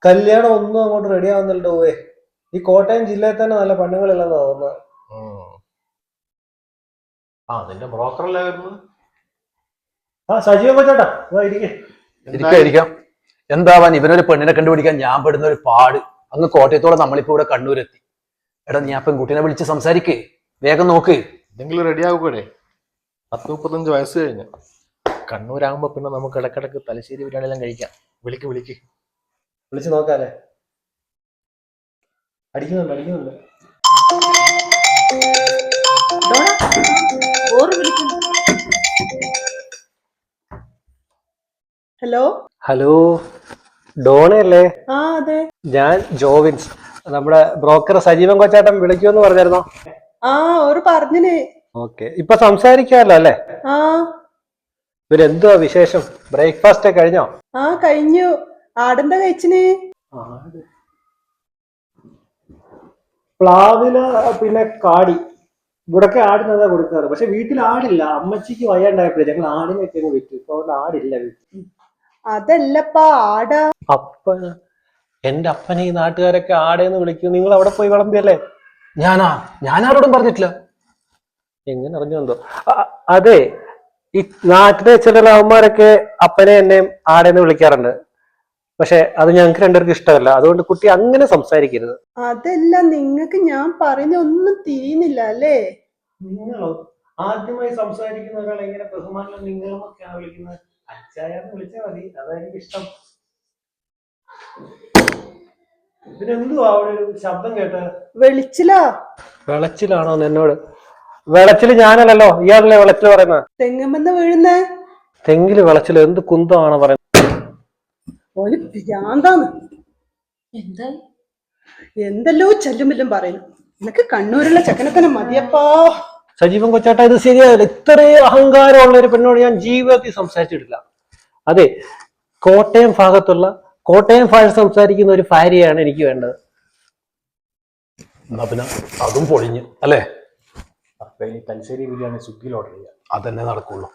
കല്യാണം ഒന്നും അങ്ങോട്ട് റെഡി ആവുന്നില്ലടോ. ഈ കോട്ടയം ജില്ലയിൽ തന്നെ നല്ല പെണ്ണുങ്ങളില്ലെന്ന് തോന്നുന്നത്. നിന്റെ ബ്രോക്കറല്ലേ വരുന്നത്? സജീവൻ കൊച്ചേട്ടാ ഇരിക്കാം. എന്താവാൻ ഇവനൊരു പെണ്ണിനെ കണ്ടുപിടിക്കാൻ ഞാൻ പെടുന്ന ഒരു പാട്. അങ്ങ് കോട്ടയത്തോടെ നമ്മളിപ്പോ ഇവിടെ കണ്ണൂരെത്തി. എടാ നീ ആ പെൺകുട്ടീനെ വിളിച്ച് സംസാരിക്കേ, വേഗം നോക്ക്. എന്തെങ്കിലും റെഡി ആകൂടെ? 30-35 വയസ്സ് കഴിഞ്ഞു. കണ്ണൂരാകുമ്പോ പിന്നെ നമുക്ക് ഇടക്കിടക്ക് തലശ്ശേരി ബിരിയാണിയെല്ലാം കഴിക്കാം. വിളിച്ച് നോക്കാല്ലേ? അടിക്കുന്നുണ്ട്. ഹലോ ഡോണയല്ലേ? അതെ, ഞാൻ ജോവിൻസ്. നമ്മുടെ ബ്രോക്കർ സജീവൻ കൊച്ചാട്ടൻ വിളിക്കുമെന്ന് പറഞ്ഞായിരുന്നോ? പറഞ്ഞേ. ഓക്കെ, ഇപ്പൊ സംസാരിക്കാമല്ലോ അല്ലേ? ഇവരെന്തുവാ വിശേഷം? ബ്രേക്ക്ഫാസ്റ്റ് കഴിഞ്ഞോ? കഴിഞ്ഞു. ആടെന്താ കഴിച്ചിന്? പ്ലാവില പിന്നെ കാടി. ഇവിടൊക്കെ ആടിനതാ കൊടുക്കാറ്. പക്ഷെ വീട്ടിൽ ആടില്ല. അമ്മച്ചിക്ക് വയ്യാണ്ടായപ്പോഴേ ഞങ്ങൾ ആടിനൊക്കെ വിറ്റു. ഇപ്പൊ അവിടെ ആടില്ല വീട്ടിൽ. അതല്ലപ്പാ, ആടാ. അപ്പന എന്റെ അപ്പനെ ഈ നാട്ടുകാരൊക്കെ ആടേന്ന് വിളിക്കും. നിങ്ങൾ അവിടെ പോയി വിളമ്പിയല്ലേ? ഞാനാരോടും പറഞ്ഞിട്ടില്ല. എങ്ങനെ അറിഞ്ഞോ? അതെ, ഈ നാട്ടിലെ ചില അവന്മാരൊക്കെ അപ്പനെ എന്നെയും ആടേന്ന് വിളിക്കാറുണ്ട്. പക്ഷെ അത് ഞങ്ങൾക്ക് രണ്ടുപേർക്ക് ഇഷ്ടമല്ല. അതുകൊണ്ട് കുട്ടി അങ്ങനെ സംസാരിക്കരുത്. അതല്ല, നിങ്ങക്ക് ഞാൻ പറയുന്ന ഒന്നും തിരിയുന്നില്ല അല്ലേ? നിങ്ങളോ? ആദ്യമായി സംസാരിക്കുന്ന ഒരാൾ എങ്ങനെ ബഹുമാനം നിങ്ങളൊക്കെയാണ് വിളിക്കുന്നത്? അച്ചായാന്ന് വിളിച്ചാൽ മതി. അതായിരിക്കും ഇഷ്ടം. പിന്നെന്തുവാ അവിടെ ഒരു ശബ്ദം കേട്ട? വെളച്ചിലാണോ എന്നോട്? വെളച്ചില് ഞാനല്ലല്ലോ, ഇയാളല്ലേ വെളച്ചില് പറയുന്നത്. തെങ്ങുമെന്ന് വീഴുന്നേ? തെങ്ങില് വെളച്ചില് എന്ത് കുന്തമാണോ പറയുന്നത്? എന്തല്ലോ ചെല്ലുമില്ലും പറയുന്നു. നിനക്ക് കണ്ണൂരുള്ള ചെക്കനെ തന്നെ മതിയപ്പാ. സജീവൻ കൊച്ചാട്ട, ഇത് ശരിയാവില്ല. ഇത്രയും അഹങ്കാരമുള്ള ഒരു പെണ്ണോട് ഞാൻ ജീവിതത്തിൽ സംസാരിച്ചിട്ടില്ല. അതെ, കോട്ടയം ഭാഗത്തുള്ള കോട്ടയം ഭാഷ സംസാരിക്കുന്ന ഒരു ഭാര്യയാണ് എനിക്ക് വേണ്ടത്. എന്നാ പിന്നെ അതും പൊളിഞ്ഞ് അല്ലേ? അപ്പൊ ഇനി തലശ്ശേരി ബിരിയാണി സ്വിഗ്ഗിയിൽ ഓർഡർ ചെയ്യാം. അതന്നെ നടക്കുള്ളൂ.